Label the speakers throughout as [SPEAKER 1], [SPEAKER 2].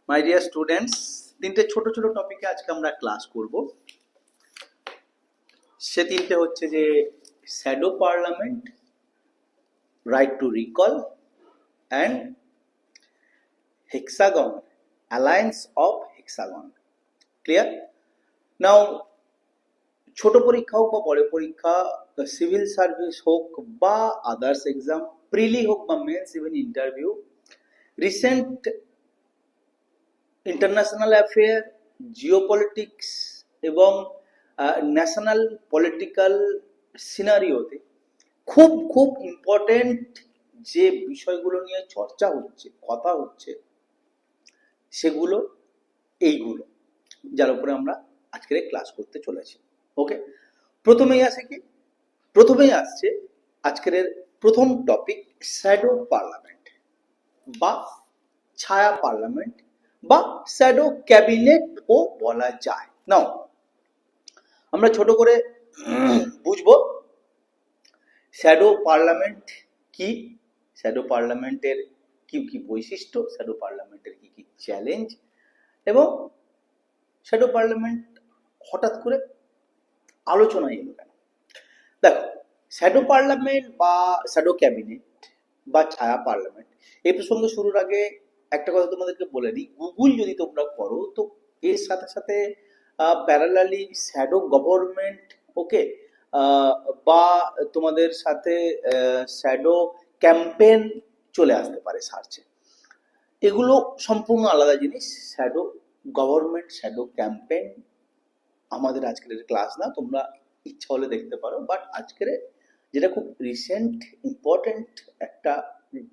[SPEAKER 1] My dear students, তিনটে ছোট ছোট টপিকে আজকে আমরা ক্লাস করব। সে তিনটে হচ্ছে যে shadow parliament, right to recall and hexagon, alliance of hexagon. Clear? Now ছোট পরীক্ষা হোক বা বড় পরীক্ষা, সিভিল সার্ভিস হোক বা আদার্স এক্সাম, প্রিলি হোক বা mains, even interview, recent international affair, geopolitics এবং ন্যাশনাল পলিটিক্যাল সিনারিওতে খুব খুব ইম্পর্টেন্ট যে বিষয়গুলো নিয়ে চর্চা হচ্ছে, কথা হচ্ছে, সেগুলো এইগুলো যার উপরে আমরা আজকের ক্লাস করতে চলেছি। ওকে, প্রথমেই আসছে আজকের প্রথম টপিক, শ্যাডো পার্লামেন্ট বা ছায়া পার্লামেন্ট বা শ্যাডো ক্যাবিনেটও বলা যায়। নাও আমরা ছোট করে বুঝবো শ্যাডো পার্লামেন্ট কি, শ্যাডো পার্লামেন্টের কি কি বৈশিষ্ট্য, শ্যাডো পার্লামেন্টের কি কি চ্যালেঞ্জ, এবং শ্যাডো পার্লামেন্ট হঠাৎ করে আলোচনায় এলো কেন। দেখো, শ্যাডো পার্লামেন্ট বা শ্যাডো ক্যাবিনেট বা ছায়া পার্লামেন্ট, এই প্রসঙ্গে শুরুর আগে একটা কথা তোমাদেরকে বলে দিই, গুগল যদি তোমরা করো তো এর সাথে সাথে প্যারালালি শ্যাডো গভর্নমেন্ট, ওকে, বা তোমাদের সাথে শ্যাডো ক্যাম্পেন চলে আসতে পারে সার্চে। এগুলো সম্পূর্ণ আলাদা জিনিস। শ্যাডো গভর্নমেন্ট, শ্যাডো ক্যাম্পেন আমাদের আজকের ক্লাস না, তোমরা ইচ্ছা হলে দেখতে পারো। বাট আজকের যেটা খুব রিসেন্ট ইম্পর্টেন্ট একটা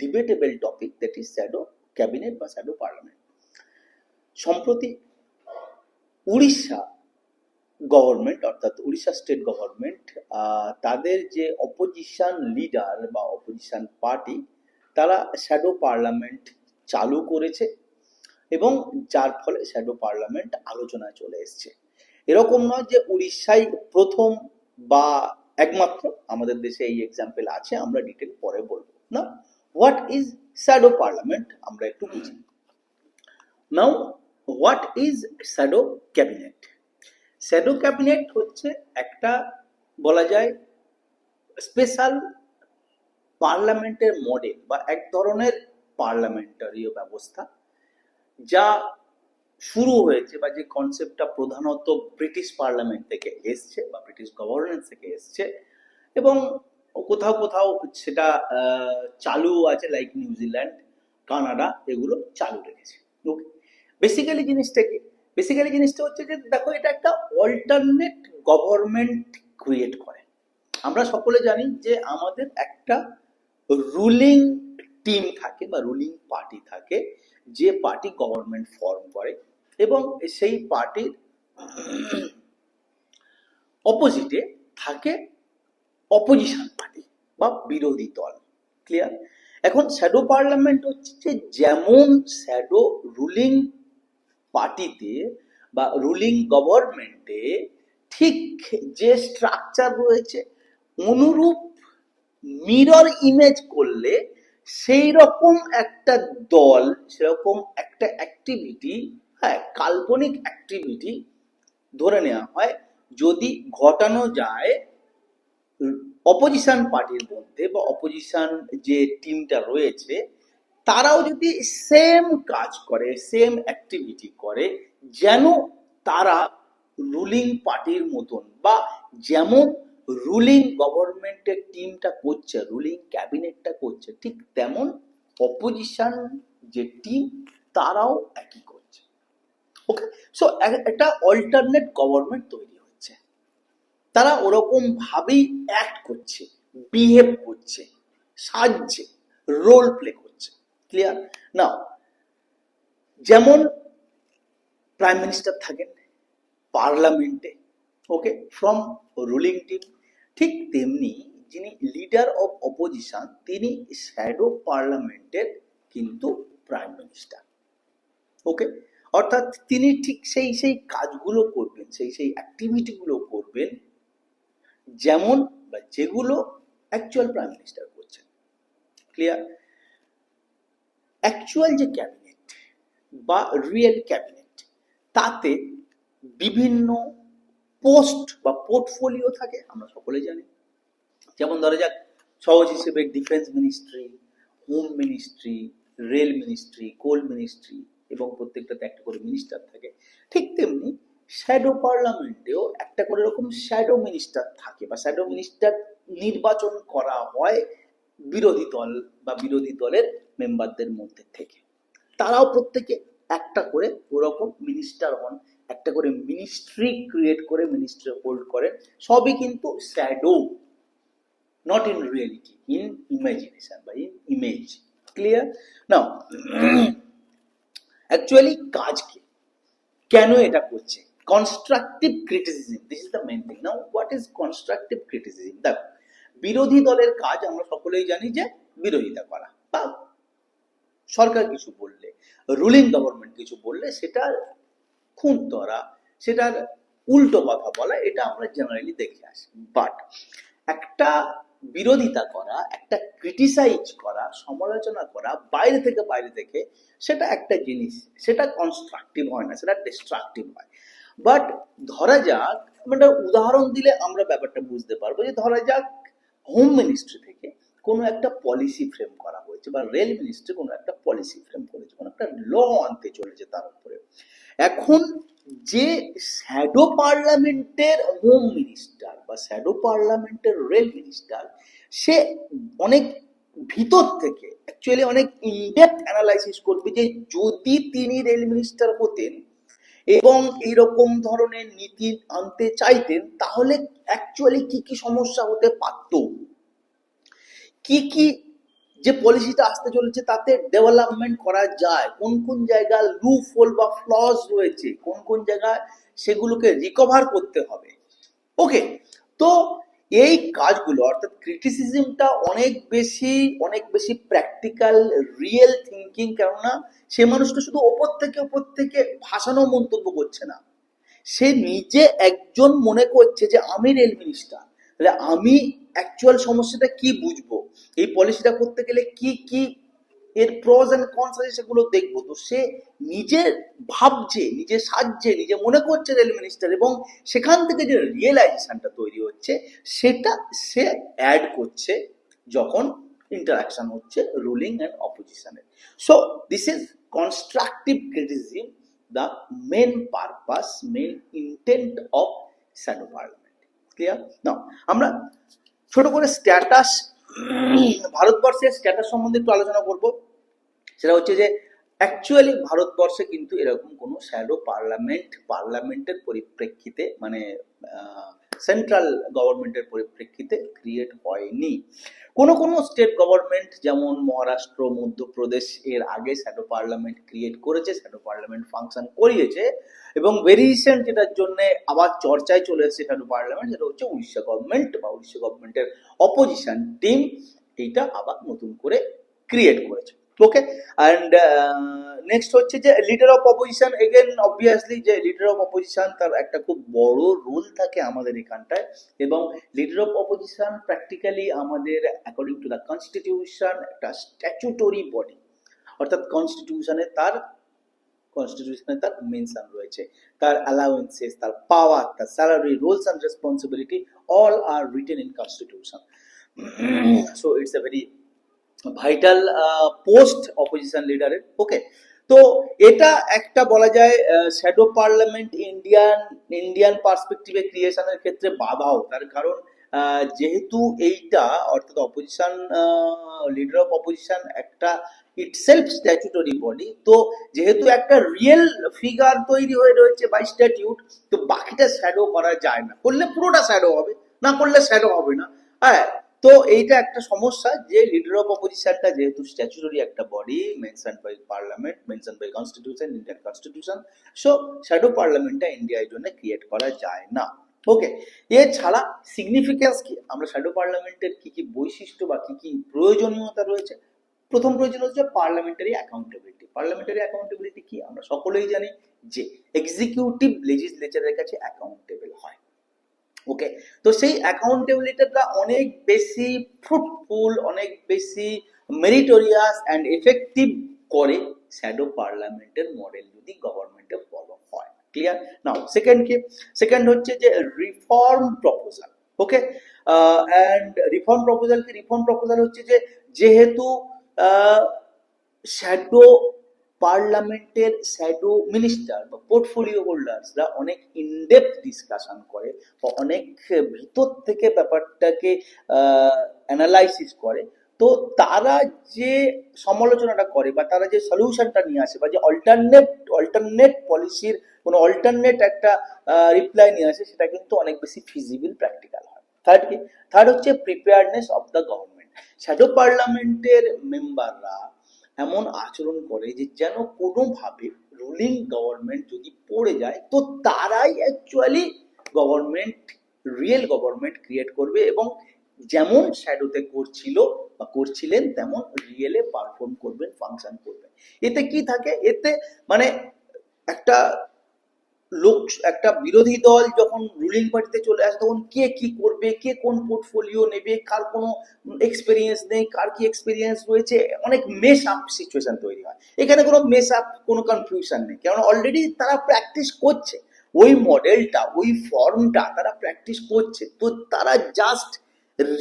[SPEAKER 1] debatable topic, that is shadow cabinet বা শ্যাডো পার্লামেন্ট। সম্প্রতি উড়িষ্যা গভর্নমেন্ট, অর্থাৎ উড়িষ্যা স্টেট গভর্নমেন্ট, তাদের যে অপোজিশন লিডার বা অপোজিশন পার্টি, তারা শ্যাডো পার্লামেন্ট চালু করেছে এবং যার ফলে শ্যাডো পার্লামেন্ট আলোচনায় চলে এসছে। এরকম নয় যে উড়িষ্যাই প্রথম বা একমাত্র, আমাদের দেশে এই এক্সাম্পল আছে, আমরা ডিটেল পরে বলবো না। হোয়াট ইজ শ্যাডো পার্লামেন্ট আমরা একটু বুঝি। Now what is shadow cabinet? Shadow cabinet হচ্ছে একটা, বলা যায়, স্পেশাল পার্লামেন্টের মডেল বা এক ধরনের পার্লামেন্টারীয় ব্যবস্থা, যা শুরু হয়েছে বা যে কনসেপ্টটা প্রধানত ব্রিটিশ পার্লামেন্ট থেকে এসছে বা ব্রিটিশ গভর্নেন্স থেকে এসছে, এবং কোথাও কোথাও সেটা চালু আছে, লাইক নিউজিল্যান্ড, কানাডা, এগুলো চালু রেখেছে। ওকে, বেসিক্যালি জিনিসটা হচ্ছে যে দেখো, এটা একটা অল্টারনেট গভর্নমেন্ট ক্রিয়েট করে। আমরা সকলে জানি যে আমাদের একটা রুলিং টিম থাকে বা রুলিং পার্টি থাকে, যে পার্টি গভর্নমেন্ট ফর্ম করে, এবং সেই পার্টির অপোজিটে থাকে অপোজিশন পার্টি বা বিরোধী দল। ক্লিয়ার? এখন শ্যাডো পার্লামেন্ট হচ্ছে যেমন শ্যাডো রুলিং পার্টিতে বা রুলিং গভর্নমেন্টে ঠিক যে স্ট্রাকচার রয়েছে, অনুরূপ মিরর ইমেজ করলে সেই রকম একটা দল, সেরকম একটা অ্যাক্টিভিটি, হ্যাঁ, কাল্পনিক অ্যাক্টিভিটি ধরে নেওয়া হয় যদি ঘটানো যায় অপোজিশন পার্টির মধ্যে বা অপোজিশন যে টিমটা রয়েছে, তারাও যদি সেম কাজ করে, সেম অ্যাক্টিভিটি করে, যেন তারা রুলিং পার্টির মতন বা যেমন রুলিং গভর্নমেন্টের টিমটা করছে, রুলিং ক্যাবিনেটটা করছে, ঠিক তেমন অপোজিশন যে টিম তারাও একই করছে। ওকে, সো একটা অল্টারনেট গভর্নমেন্ট তৈরি হচ্ছে। তারা ওরকম ভাবেই অ্যাক্ট করছে, বিহেভ করছে, সাজছে, রোল প্লে করছে। ক্লিয়ার? নাও যেমন প্রাইম মিনিস্টার থাকেন পার্লামেন্টে, ওকে, ফ্রম রুলিং টিম, ঠিক তেমনি যিনি লিডার অফ অপোজিশন, তিনি শ্যাডো পার্লামেন্টের কিন্তু প্রাইম মিনিস্টার। ওকে, অর্থাৎ তিনি ঠিক সেই কাজগুলো করবেন, সেই অ্যাক্টিভিটিগুলো করবেন যেমন বা যেগুলো অ্যাকচুয়াল প্রাইম মিনিস্টার করছেন। ক্লিয়ার? অ্যাকচুয়াল যে ক্যাবিনেট, বা রিয়েল ক্যাবিনেট, তাতে বিভিন্ন পোস্ট বা পোর্টফোলিও থাকে, আমরা সকলেই জানি। যেমন ধরা যাক সহজ হিসেবে defence ministry, home ministry, rail ministry, coal ministry, এবং প্রত্যেকটাতে একটা করে মিনিস্টার থাকে। ঠিক তেমনি শ্যাডো পার্লামেন্টেও একটা করে এরকম শ্যাডো মিনিস্টার থাকে, বা শ্যাডো মিনিস্টার নির্বাচন করা হয় বিরোধী দল বা বিরোধী দলের মেম্বারদের মধ্যে থেকে। তারাও প্রত্যেকে একটা করে ওরকম মিনিস্টার হন, একটা করে মিনিস্ট্রি ক্রিয়েট করে মিনিস্ট্রি হোল্ড করেন। সবই কিন্তু shadow, not in reality, in imagination বা in image. Clear? Now, actually কাজ কি, কেন এটা করছে? Constructive criticism, this is the main thing. Now what is constructive criticism? দেখো, বিরোধী দলের কাজ আমরা সকলেই জানি যে বিরোধিতা করা, বা সরকার কিছু বললে, রুলিং গভর্নমেন্ট কিছু বললে সেটার খুঁত ধরা, সেটার উল্টো কথা বলা, এটা আমরা জেনারেলি দেখে আসি। বাট একটা বিরোধিতা করা, একটা ক্রিটিসাইজ করা, সমালোচনা করা বাইরে থেকে, সেটা একটা জিনিস, সেটা কনস্ট্রাকটিভ হয় না, সেটা ডিস্ট্রাকটিভ হয়। বাট ধরা যাক, একটা উদাহরণ দিলে আমরা ব্যাপারটা বুঝতে পারবো, যে ধরা যাক হোম মিনিস্ট্রি থেকে কোনো একটা পলিসি ফ্রেম করা হয়েছে, বা রেল মিনিস্ট্রি কোনো একটা পলিসি ফ্রেম করেছে, কোনো একটা ল আনতে চলেছে তার উপরে। এখন যে শ্যাডো পার্লামেন্টের হোম মিনিস্টার বা শ্যাডো পার্লামেন্টের রেল মিনিস্টার, সে অনেক ভিতর থেকে অ্যাকচুয়ালি অনেক ইনডেপথ অ্যানালাইসিস করবে, যে যদি তিনি রেল মিনিস্টার হতেন এবং এইরকম ধরনের নীতি আনতে চাইতেন, তাহলে অ্যাকচুয়ালি কি কি সমস্যা হতে পারত, কি কি যে পলিসিটা আসতে চলেছে তাতে ডেভেলপমেন্ট করা যায়, কোন কোন জায়গায় লুপ হোল বা ফ্লস রয়েছে, কোন কোন জায়গায় সেগুলোকে রিকভার করতে হবে। ওকে, তো এই কাজগুলো অর্থাৎ ক্রিটিসিজমটা অনেক বেশি প্র্যাকটিক্যাল, রিয়েল থিঙ্কিং। কেননা সে মানুষটা শুধু ওপর থেকে ভাসানো মন্তব্য করছে না, সে নিজে একজন মনে করছে যে আমি রেল মিনিস্টার, তাহলে আমি অ্যাকচুয়াল সমস্যাটা কি বুঝবো, এই পলিসিটা করতে গেলে কি কি এর প্রস এন্ড কনস আছে সেগুলো দেখবো। তো সে নিজে ভাবছে, নিজে সাজছে, নিজে মনে করছে রেল মিনিস্টার, এবং সেখান থেকে যে রিয়েলাইজেশনটা তৈরি হচ্ছে সেটা সে অ্যাড করছে যখন ইন্টারাকশন হচ্ছে রুলিং অ্যান্ড অপোজিশনের। So this is constructive criticism, the main purpose, main intent of shadow parliament. Clear? Now, আমরা ছোট করে স্ট্যাটাস, ভারতবর্ষের স্ট্যাটাস সম্বন্ধে একটু আলোচনা করব। সেটা হচ্ছে যে অ্যাকচুয়ালি ভারতবর্ষে কিন্তু এরকম কোনো শ্যাডো পার্লামেন্টের পরিপ্রেক্ষিতে, মানে সেন্ট্রাল গভর্নমেন্টের পরিপ্রেক্ষিতে ক্রিয়েট হয়নি। কোনো কোনো স্টেট গভর্নমেন্ট যেমন মহারাষ্ট্র, মধ্যপ্রদেশ এর আগে শ্যাডো পার্লামেন্ট ক্রিয়েট করেছে, শ্যাডো পার্লামেন্ট ফাংশন করিয়েছে, এবং ভেরি রিসেন্ট যেটার জন্য আবার চর্চায় চলে এসেছে শ্যাডো পার্লামেন্ট, সেটা হচ্ছে উড়িষ্যা গভর্নমেন্ট বা উড়িষ্যা গভর্নমেন্টের অপোজিশন টিম এইটা আবার নতুন করে ক্রিয়েট করেছে। ওকে, অ্যান্ড নেক্সট হচ্ছে যে leader of opposition. Again obviously যে লিডার অফ অপোজিশন তার একটা খুব বড় রোল থাকে আমাদের এখানটায়, এবং লিডার অফ অপোজিশন প্র্যাকটিক্যালি আমাদের অ্যাকর্ডিং টু দ্য কনস্টিটিউশন একটা স্ট্যাচুটরি বডি, অর্থাৎ কনস্টিটিউশনে তার মেনশন রয়েছে, তার অ্যালাউন্সেস, তার পাওয়ার, তার salary, roles and responsibility all are written in constitution. So it's a very vital post opposition লিডারের। ওকে, তো এটা একটা বলা যায় শ্যাডো পার্লামেন্ট ইন্ডিয়ান পার্সপেক্টিভে ক্রিয়েশনের ক্ষেত্রে বাধাও, তার কারণ যেহেতু এইটা অর্থাৎ অপোজিশন, লিডার অফ অপোজিশন একটা ইটসেলফ স্ট্যাচুটরি বডি, তো যেহেতু একটা রিয়েল ফিগার তৈরি হয়ে রয়েছে বাই স্ট্যাটিউট, তো বাকিটা শ্যাডো করা যায় না, করলে পুরোটা শ্যাডো হবে, না করলে শ্যাডো হবে না। হ্যাঁ, তো এইটা একটা সমস্যা, যে লিডার অফ অপোজিশনটা যেহেতু স্ট্যাচুটরি একটা body mention by parliament, mention by constitution, Indian constitution, so shadow পার্লামেন্টটা ইন্ডিয়ার জন্য ক্রিয়েট করা যায় না। ওকে, এছাড়া সিগনিফিকেন্স কি, আমরা শ্যাডো পার্লামেন্টের কি কি বৈশিষ্ট্য বা কি কি প্রয়োজনীয়তা রয়েছে। প্রথম প্রয়োজন হচ্ছে পার্লামেন্টারি অ্যাকাউন্টেবিলিটি। পার্লামেন্টারি অ্যাকাউন্টেবিলিটি কি, আমরা সকলেই জানি যে এক্সিকিউটিভ লেজিসলেচারের কাছে অ্যাকাউন্টেবল হয়। ওকে, তো সেই অ্যাকাউন্টেবিলিটিটা অনেক বেশি ফ্রুটফুল, অনেক বেশি মেরিটোরিয়াস অ্যান্ড এফেক্টিভ করে শ্যাডো পার্লামেন্টের মডেল যদি গভর্নমেন্টে ফলো হয়। ক্লিয়ার? নাও সেকেন্ড হচ্ছে যে reform proposal. Okay, and reform proposal হচ্ছে যে যেহেতু শ্যাডো পার্লামেন্টের শ্যাডো মিনিস্টার বা পোর্টফোলিও হোল্ডার্সরা অনেক ইনডেপথ ডিসকাশন করে বা অনেক ভিতর থেকে ব্যাপারটাকে অ্যানালাইসিস করে, তো তারা যে সমালোচনাটা করে বা তারা যে সলিউশনটা নিয়ে আসে বা যে অল্টারনেট পলিসির কোনো অল্টারনেট একটা রিপ্লাই নিয়ে আসে, সেটা কিন্তু অনেক বেশি ফিজিবল, প্র্যাকটিক্যাল হয়। থার্ড হচ্ছে preparedness of the government. Shadow পার্লামেন্টের মেম্বাররা এমন আচরণ করে যে যেন কোনোভাবে রুলিং গভর্নমেন্ট যদি পড়ে যায় তো তারাই actually government, real government create করবে এবং যেমন শ্যাডোতে করছিল বা করছিলেন তেমন রিয়েলে পারফর্ম করবেন, ফাংশন করবেন। এতে কি থাকে, এতে মানে একটা একটা বিরোধী দল যখন রুলিং পার্টিতে চলে আসে তখন কে কি করবে, কে কোন পোর্টফোলিও নেবে, কার কোনো এক্সপিরিয়েন্স নেই, কার কি এক্সপিরিয়েন্স রয়েছে, অনেক মেস আপ সিচুয়েশন তৈরি হয়। এখানে কোনো মেস আপ, কোনো কনফিউশন নেই, কারণ অলরেডি তারা প্র্যাকটিস করছে ওই মডেলটা, ওই ফর্মটা তারা প্র্যাকটিস করছে, তো তারা জাস্ট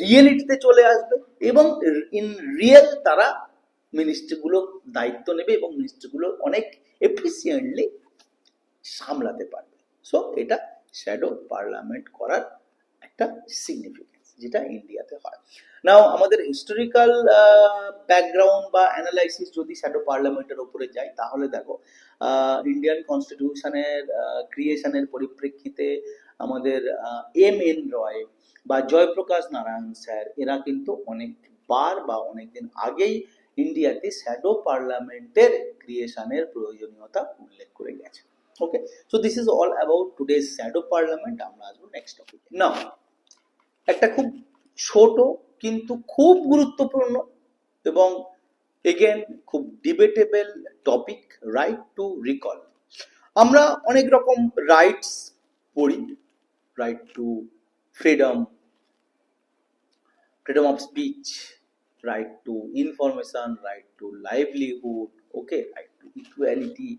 [SPEAKER 1] রিয়েলিটিতে চলে আসবে এবং ইন রিয়েল তারা মিনিস্ট্রিগুলো দায়িত্ব নেবে এবং মিনিস্ট্রিগুলো অনেক এফিসিয়েন্টলি সামলাতে পারবে। সো এটা শ্যাডো পার্লামেন্ট করার একটা সিগনিফিকেন্স যেটা ইন্ডিয়াতে হয়। নাও আমাদের হিস্টোরিক্যাল ব্যাকগ্রাউন্ড বা অ্যানালাইসিস যদি শ্যাডো পার্লামেন্টের উপরে যায়, তাহলে দেখো ইন্ডিয়ান কনস্টিটিউশনের ক্রিয়েশনের পরিপ্রেক্ষিতে আমাদের এম.এন. রয় বা জয়প্রকাশ নারায়ণ স্যার এরা কিন্তু অনেকবার বা অনেকদিন আগেই ইন্ডিয়াতে শ্যাডো পার্লামেন্টের ক্রিয়েশনের প্রয়োজনীয়তা উল্লেখ করে গেছে। Okay, so this is all about today's shadow parliament. আমরা আসবো নেক্সট টপিকে। নাও একটা খুব ছোট কিন্তু খুব গুরুত্বপূর্ণ এবং এগেন খুব debatable topic, right to recall. আমরা অনেক রকম রাইটস পড়ি, right two freedom, freedom of speech, right to information, right to livelihood, okay, right to equality,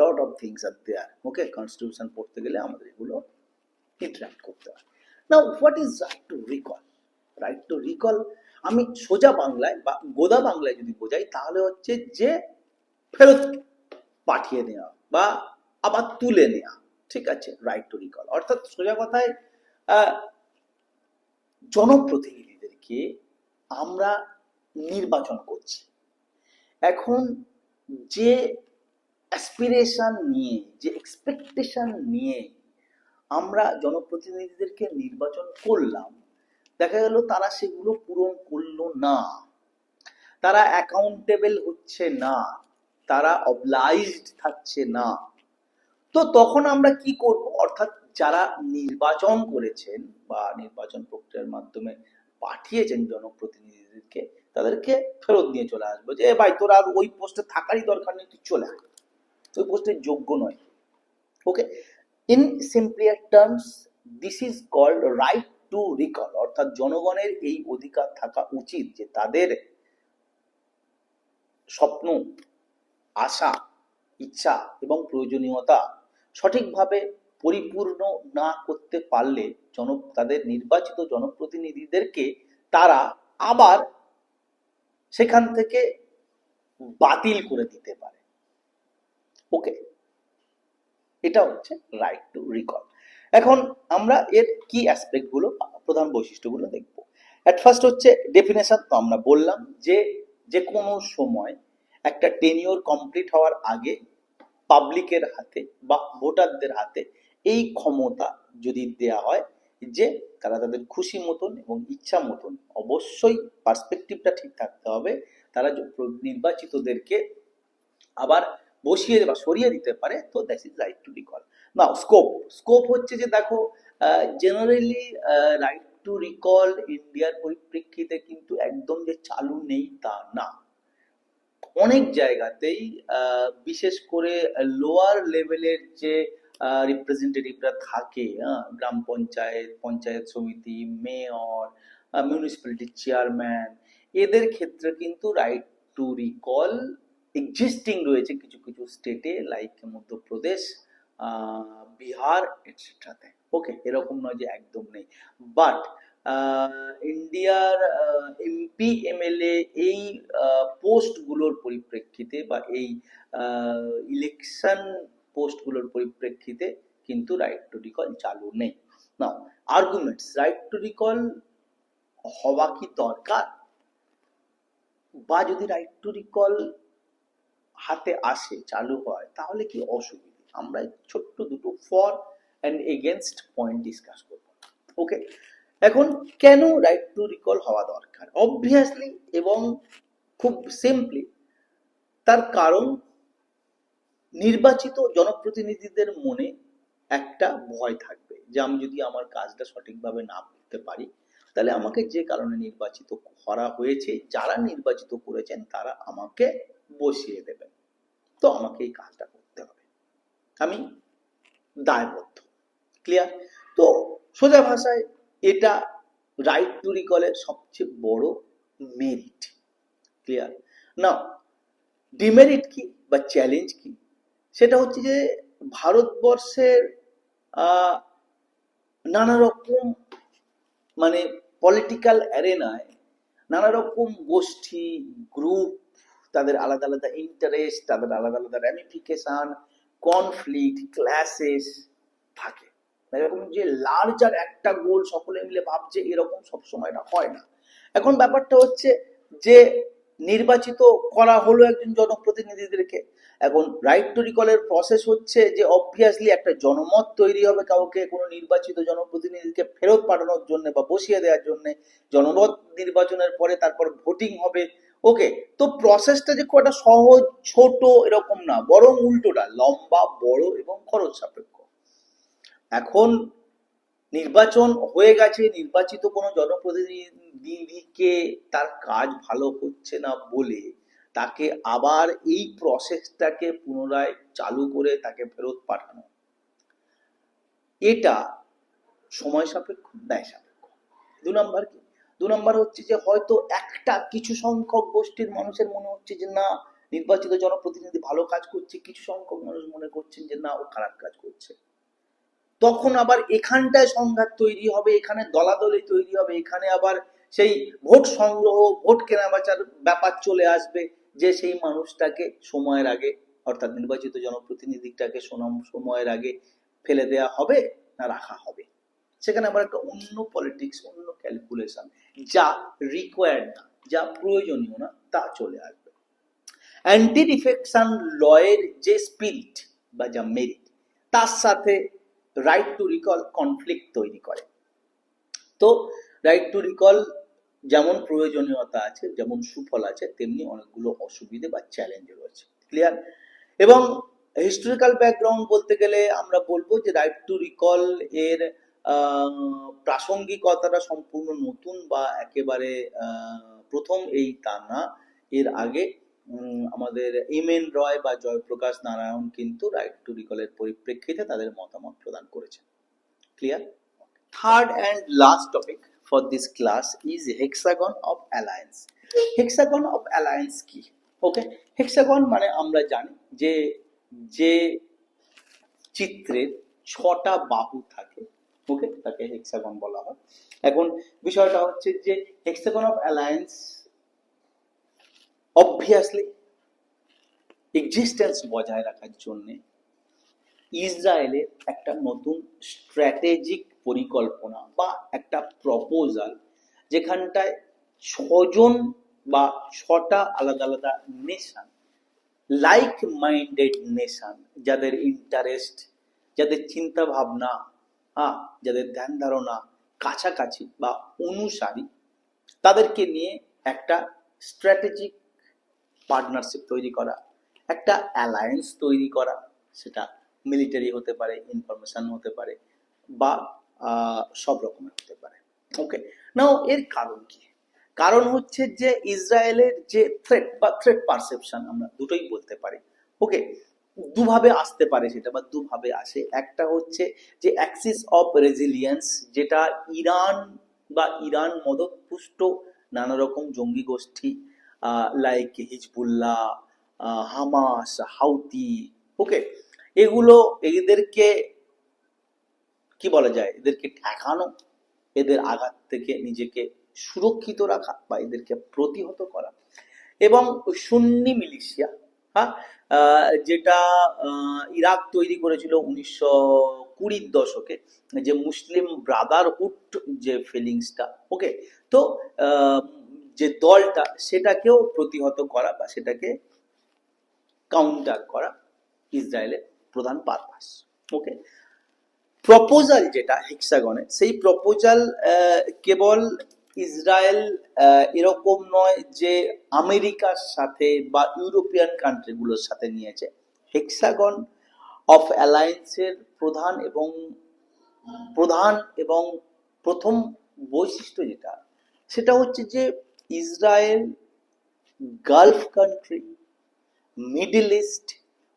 [SPEAKER 1] lot of things are there. Okay, constitution পড়তে গেলে আমাদের এগুলো ইন্টারাক্ট করতে হয়। Now what is right to recall? Right to recall আমি সোজা বাংলায় বা গোদা বাংলায় যদি বোঝাই তাহলে হচ্ছে যে ফেরত পাঠিয়ে নেওয়া বা আবার তুলে নেওয়া। ঠিক আছে, রাইট টু রিকল অর্থাৎ সোজা কথায় জনপ্রতিনিধিদেরকে আমরা নির্বাচন করছি, এখন যে অ্যাসপিরেশন নিয়ে, যে এক্সপেকটেশন নিয়ে আমরা জনপ্রতিনিধিদেরকে নির্বাচন করলাম, দেখা গেল তারা সেগুলো পূরণ করলো না, তারা অ্যাকাউন্টেবল হচ্ছে না, তারা অবলাইজড থাকছে না, তো তখন আমরা কি করব? অর্থাৎ যারা নির্বাচন করেছেন বা নির্বাচন প্রক্রিয়ার মাধ্যমে পাঠিয়েছেন জনপ্রতিনিধিদেরকে, তাদেরকে ফেরত নিয়ে চলে আসবো যে ভাই তোরা আর ওই পোস্টে থাকারই দরকার নেই, তুই চলে আয়, ওই পোস্টের যোগ্য নয়। Okay, in simpler terms this is called right to recall, অর্থাৎ জনগণের এই অধিকার থাকা উচিত যে তাদের স্বপ্ন, আশা, ইচ্ছা এবং প্রয়োজনীয়তা সঠিকভাবে পরিপূর্ণ না করতে পারলে তাদের নির্বাচিত জনপ্রতিনিধিদেরকে তারা আবার সেখান থেকে বাতিল করে দিতে পারে। ওকে, এটা হচ্ছে রাইট টু রিকল। এখন আমরা এর কি অ্যাসপেক্ট গুলো, প্রধান বৈশিষ্ট্যগুলো দেখব। অ্যাট ফার্স্ট হচ্ছে ডেফিনেশন। তো আমরা বললাম যে যে কোনো সময় একটা টেনিওর কমপ্লিট হওয়ার আগে পাবলিকের হাতে বা ভোটারদের হাতে এই ক্ষমতা যদি দেয়া হয় যে তারা তাদের খুশি মতন এবং ইচ্ছা মতন, অবশ্যই পার্সপেক্টিভটা ঠিক থাকতে হবে, তারা নির্বাচিতদেরকে আবার বসিয়ে বা সরিয়ে দিতে পারে, তো that is right to recall. Now scope হচ্ছে যে দেখো জেনারেলি রাইট টু রিকল ইন্ডিয়ার পরিপ্রেক্ষিতে কিন্তু একদম যে চালু নেই তা না, অনেক জায়গাতেই বিশেষ করে লোয়ার লেভেলের যে রিপ্রেজেন্টেটিভরা থাকে, গ্রাম পঞ্চায়েত, পঞ্চায়েত সমিতি, মেয়র, মিউনিসিপ্যালিটি চেয়ারম্যান, এদের ক্ষেত্রে কিন্তু রাইট টু রিকল এক্সিস্টিং রয়েছে কিছু কিছু স্টেটে, লাইক মধ্যপ্রদেশ, বিহার এটসেট্রাতে। ওকে, এরকম নয় যে একদম নেই, বাট ইন্ডিয়ার এমপি এমএলএ এই পোস্টগুলোর পরিপ্রেক্ষিতে বা এই ইলেকশন পোস্টগুলোর পরিপ্রেক্ষিতে কিন্তু রাইট টু রিকল চালু নেই। নাও আর্গুমেন্টস, রাইট টু রিকল হওয়া কি দরকার, বা যদি রাইট টু রিকল হাতে আসে, চালু হয়, তাহলে কি অসুবিধা, আমরা ছোট্ট দুটো for and against point discuss করব। ওকে, এখন কেন রাইট টু রিকল হওয়া দরকার? অবভিয়াসলি এবং খুব সিম্পলি তার কারণ নির্বাচিত জনপ্রতিনিধিদের মনে একটা ভয় থাকবে যে আমি যদি আমার কাজটা সঠিকভাবে না করতে পারি, তাহলে আমাকে যে কারণে নির্বাচিত করা হয়েছে, যারা নির্বাচিত করেছেন তারা আমাকে বসিয়ে দেবেন, তো আমাকে এই কাজটা করতে হবে, আমি দায়বদ্ধ। ক্লিয়ার? তো সোজা ভাষায় এটা রাইট টু রিকলের সবচেয়ে বড় মেরিট। ক্লিয়ার? না, ডিমেরিট কি বা চ্যালেঞ্জ কি? সেটা হচ্ছে যে ভারতবর্ষের নানা রকম মানে পলিটিক্যাল অ্যারেনায় নানা রকম গোষ্ঠী, গ্রুপ, তাদের আলাদা আলাদা ইন্টারেস্ট, তাদের আলাদা আলাদা র্যামিফিকেশন, কনফ্লিক্ট, ক্ল্যাশেস থাকে। এরকম যে লার্জার একটা গোল সকলে মিলে ভাবছে, এরকম সবসময় না, হয় না। এখন ব্যাপারটা হচ্ছে যে নির্বাচিত করা হলো একজন জনপ্রতিনিধিদেরকে, এখন রাইট টু রিকলের প্রসেস হচ্ছে যে অবভিয়াসলি একটা জনমত তৈরি হবে, কাউকে কোনো নির্বাচিত জনপ্রতিনিধিকে ফেরত পাঠানোর জন্য বা বসিয়ে দেওয়ার জন্য। জনমত নির্বাচনের পরে তারপর ভোটিং হবে। ওকে, তো প্রসেসটা যে খুব একটা সহজ ছোট এরকম না, বরং উল্টোটা লম্বা, বড় এবং খরচ সাপেক্ষ। এখন নির্বাচন হয়ে গেছে, নির্বাচিত কোনো জনপ্রতিনিধিকে তার কাজ ভালো হচ্ছে না বলে তাকে আবার এই প্রসেসটাকে পুনরায় চালু করে তাকে ফেরত পাঠানো, এটা সময় সাপেক্ষ, ব্যয় সাপেক্ষ। দু নম্বর কি? দু নম্বর হচ্ছে যে হয়তো একটা কিছু সংখ্যক গোষ্ঠীর মানুষের মনে হচ্ছে যে না, নির্বাচিত জনপ্রতিনিধি ভালো কাজ করছে, কিছু সংখ্যক মানুষ মনে করছেন যে না, ও খারাপ কাজ করছে। তখন আবার এখানটায় সংঘাত তৈরি হবে, এখানে দলাদলি তৈরি হবে, এখানে আবার সেই ভোট সংগ্রহ, ভোট কেনাবেচার ব্যাপার চলে আসবে, যে সেই মানুষটাকে সময়ের আগে, অর্থাৎ নির্বাচিত জনপ্রতিনিধিটাকে সময়ের আগে ফেলে দেওয়া হবে না রাখা হবে। সেখানে আবার একটা অন্য পলিটিক্স, অন্য ক্যালকুলেশন, যা রিকোয়ার্ড না, যা প্রয়োজনীয় না, তা চলে আসবে। অ্যান্টি ডিফেকশন লয়ের যে স্পিরিট বা যা মেরিট, তার সাথে রাইট টু রিকল কনফ্লিক্ট তৈরি করে। তো রাইট টু রিকল যেমন প্রয়োজনীয়তা আছে, যেমন সুফল আছে, তেমনি অনেকগুলো অসুবিধে বা চ্যালেঞ্জ রয়েছে। ক্লিয়ার? এবং হিস্টোরিক্যাল ব্যাকগ্রাউন্ড বলতে গেলে আমরা বলবো যে রাইট টু রিকল এর প্রাসঙ্গিকতাটা সম্পূর্ণ নতুন বা একেবারে প্রথম এই তা না। এর আগে আমাদের এম.এন. রয় বা জয়প্রকাশ নারায়ণ কিন্তু রাইট টু রিকলের পরিপ্রেক্ষিতে তাদের মতামত প্রদান করেছেন। Clear? Third and last topic for this class is hexagon of alliance. Hexagon of alliance কি? ওকে, হেক্সাগন মানে আমরা জানি যে যে চিত্রের 6টা বাহু থাকে, ওকে, তাকে হেক্সাগন বলা হয়। এখন বিষয়টা হচ্ছে যে hexagon of alliance obviously existence বজায় রাখার জন্য ইসরায়েলের একটা নতুন স্ট্র্যাটেজিক পরিকল্পনা বা একটা প্রপোজাল, যেখানটায় 6জন বা 6টা আলাদা আলাদা নেশন, লাইক মাইন্ডেড নেশন, যাদের ইন্টারেস্ট, যাদের চিন্তা ভাবনা, যাদের ধ্যান ধারণা কাছাকাছি বা অনুসারী, তাদেরকে নিয়ে একটা স্ট্র্যাটেজিক পার্টনারশিপ তৈরি করা, একটা অ্যালায়েন্স তৈরি করা। সেটা মিলিটারি হতে পারে, ইনফরমেশন হতে পারে, বা সব রকমের হতে পারে। ওকে, নাও এর কারণ কি? কারণ হচ্ছে যে ইসরায়েলের যে থ্রেট বা থ্রেট পারসেপশন, আমরা দুটোই বলতে পারি। ওকে, দুভাবে আসতে পারে সেটা, বা দুভাবে আসে। একটা হচ্ছে যে অ্যাক্সিস অফ রেজিলিয়েন্স, যেটা ইরান বা ইরান মদতপুষ্ট নানা রকম জঙ্গি গোষ্ঠী লাইক হিজবুল্লাহ, হামাস, হাউতি, ওকে, এগুলো এদেরকে কি বলা যায়, এদেরকে ঠেকানো, এদের আঘাত থেকে নিজেকে সুরক্ষিত রাখা বা এদেরকে প্রতিহত করা। এবং সুন্নি মিলিশিয়া, হ্যাঁ, যেটা ইরাক তৈরি করেছিল 1920-র দশকে, যে মুসলিম ব্রাদারহুড যে ফিলিংসটা, ওকে, তো আহ, যে দলটা সেটাকেও প্রতিহত করা বা সেটাকে কাউন্টার করা ইসরায়েলের প্রধান পারপাস। ওকে, প্রপোজাল যেটা হেক্সাগনে, সেই প্রপোজাল কেবল ইসরায়েল এরকম নয় যে আমেরিকার সাথে বা ইউরোপিয়ান কান্ট্রিগুলোর সাথে নিয়েছে। হেক্সাগন অফ অ্যালায়েন্সের প্রধান এবং প্রথম বৈশিষ্ট্য যেটা, সেটা হচ্ছে যে Israel, Gulf country, middle east,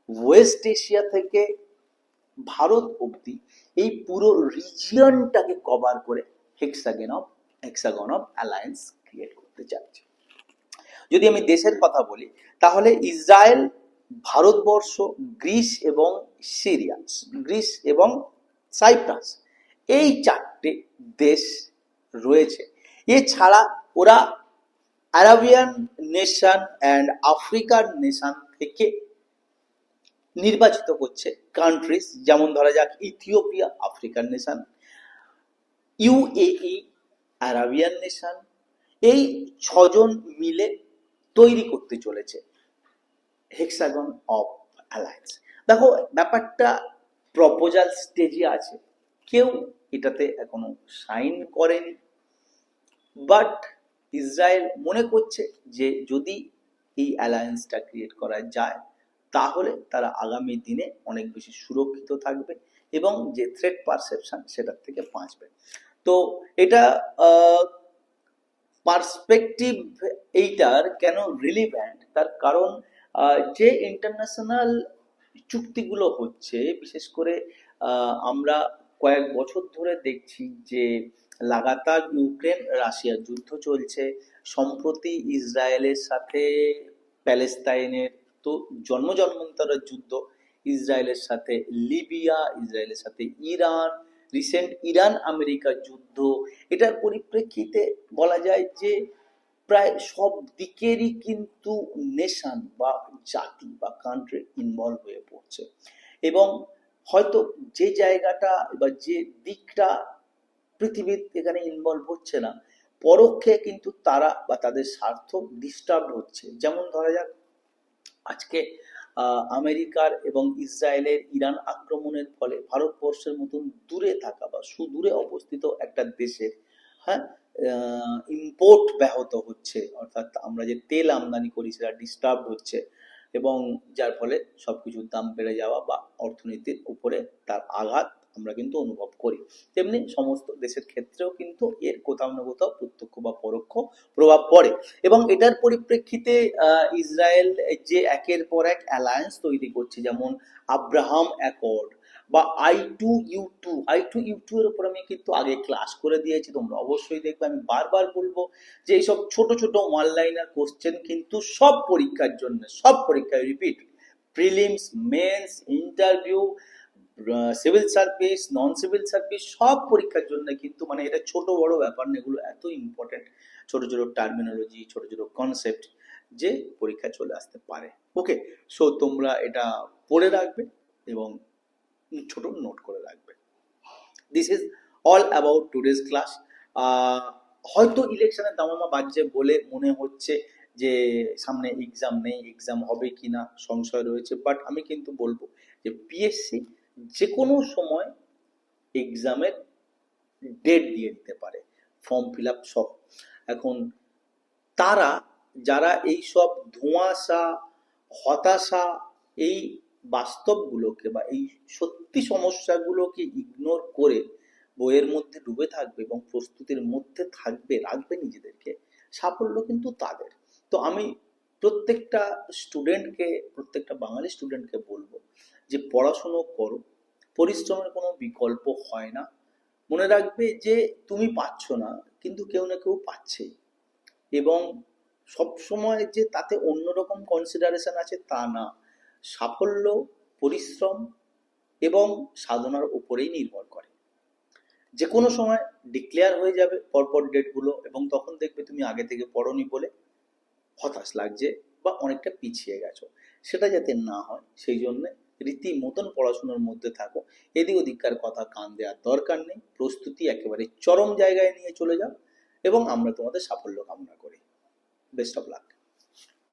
[SPEAKER 1] West Asia থেকে ভারত অবধি এই পুরো রিজিয়নটাকে কভার করে হেক্সাগন অফ অ্যালায়েন্স ক্রিয়েট করতে চাচ্ছে। যদি আমি দেশের কথা বলি, তাহলে ইসরায়েল, ভারতবর্ষ, গ্রিস এবং সিরিয়া, গ্রিস এবং সাইপ্রাস, এই চারটে দেশ রয়েছে। এছাড়া ওরা Arabian nation and African nation থেকে নির্বাচিত করছে কান্ট্রিজ, যেমন ধরা যাক Ethiopia, African nation, UAE, Arabian nation, এই ছজন মিলে তৈরি করতে চলেছে হেক্সাগন অফ অ্যালায়েন্স। দেখো, ব্যাপারটা প্রপোজাল স্টেজে আছে, কেউ এটাতে এখনো সাইন করেনি, বাট ইসরায়েল মনে করছে যে যদি এই অ্যালায়েন্সটা ক্রিয়েট করা যায় তাহলে তারা আগামী দিনে অনেক বেশি সুরক্ষিত থাকবে এবং যে থ্রেট পারসেপশন সেটার থেকে বাঁচবে। তো এটা পার্সপেক্টিভ এইটার কেন রিলিভ্যান্ট, তার কারণ যে ইন্টারন্যাশনাল চুক্তিগুলো হচ্ছে, বিশেষ করে আমরা কয়েক বছর ধরে দেখছি যে লাগাতার ইউক্রেন রাশিয়ার যুদ্ধ চলছে, সম্প্রতি ইসরায়েলের সাথে প্যালেস্তাইনের তো জন্মান্তরের যুদ্ধ, ইসরায়েলের সাথে লিবিয়া, ইসরায়েলের সাথে ইরান, রিসেন্ট ইরান আমেরিকার যুদ্ধ, এটার পরিপ্রেক্ষিতে বলা যায় যে প্রায় সব দিকেরই কিন্তু নেশন বা জাতি বা কান্ট্রি ইনভলভ হয়ে পড়ছে। এবং হয়তো যে জায়গাটা বা যে দিকটা পৃথিবীর এখানে ইনভলভ হচ্ছে না, পরোক্ষে কিন্তু তারা বা তাদের স্বার্থ ডিস্টার্ব হচ্ছে। যেমন ধরা যাক, আজকে আমেরিকার এবং ইসরায়েলের ইরান আক্রমণের ফলে ভারতবর্ষের মতন দূরে থাকা বা সুদূরে অবস্থিত একটা দেশের, হ্যাঁ, ইম্পোর্ট ব্যাহত হচ্ছে, অর্থাৎ আমরা যে তেল আমদানি করি সেটা ডিস্টার্ব হচ্ছে, এবং যার ফলে সবকিছুর দাম বেড়ে যাওয়া বা অর্থনীতির উপরে তার আঘাত আমরা কিন্তু অনুভব করি। তেমনি সমস্ত দেশের ক্ষেত্রেও কিন্তু এর কোথাও না কোথাও প্রত্যক্ষ বা পরোক্ষ প্রভাব পড়ে। এবং এটার পরিপ্রেক্ষিতে ইসরায়েল যে একের পর এক অ্যালায়েন্স তৈরি করছে, যেমন আব্রাহাম অ্যাকর্ড বা I2U2 এর উপর আমি কিন্তু আগে ক্লাস করে দিয়েছি, তোমরা অবশ্যই দেখবে। আমি বারবার বলবো যে এইসব ছোট ছোট ওয়ান লাইনার কোশ্চেন কিন্তু সব পরীক্ষার জন্য, সব পরীক্ষায় repeat, prelims, mains, interview, civil service, non civil service, সব পরীক্ষার জন্য কিন্তু, মানে এটা ছোট বড় ব্যাপার না, এগুলো এত ইম্পর্টেন্ট, ছোট ছোট টার্মিনোলজি, ছোট ছোট কনসেপ্ট যে পরীক্ষায় চলে আসতে পারে। ওকে, সো তোমরা এটা পড়ে রাখবে এবং ছোট নোট করে রাখবে। This is all about today's class. হয়তো ইলেকশনের দামামা বাজছে বলে মনে হচ্ছে যে সামনে এক্সাম নেই, এক্সাম হবে কিনা সংশয় রয়েছে, বাট আমি কিন্তু বলবো যে পিএসসি যে কোনো সময় এক্সামের ডেট দিয়ে দিতে পারে, ফর্ম ফিল আপ সহ। এখন তারা যারা এই সব ধোঁয়াশা, হতাশা, এই বাস্তবগুলোকে বা এই সত্যি সমস্যাগুলোকে ইগনোর করে বইয়ের মধ্যে ডুবে থাকবে এবং প্রস্তুতির মধ্যে রাখবে নিজেদেরকে, সাফল্য কিন্তু তাদের। তো আমি প্রত্যেকটা স্টুডেন্টকে, প্রত্যেকটা বাঙালি স্টুডেন্টকে বলবো যে পড়াশুনো করো, পরিশ্রমের কোনো বিকল্প হয় না। মনে রাখবে যে তুমি পাচ্ছ না, কিন্তু কেউ না কেউ পাচ্ছে, এবং সবসময় যে তাতে অন্যরকম কনসিডারেশন আছে তা না। সাফল্য পরিশ্রম এবং সাধনার উপরেই নির্ভর করে। যে কোনো সময় ডিক্লেয়ার হয়ে যাবে পরপর ডেটগুলো, এবং তখন দেখবে তুমি আগে থেকে পড়োনি বলে হতাশ লাগছে বা অনেকটা পিছিয়ে গেছো। সেটা যাতে না হয় সেই জন্যে রীতিমতন পড়াশোনার মধ্যে থাকো। এদিক ওদিককার কথা কান দেওয়ার দরকার নেই, প্রস্তুতি একেবারে চরম জায়গায় নিয়ে চলে যাও, এবং আমরা তোমাদের সাফল্য কামনা করি। Best of luck.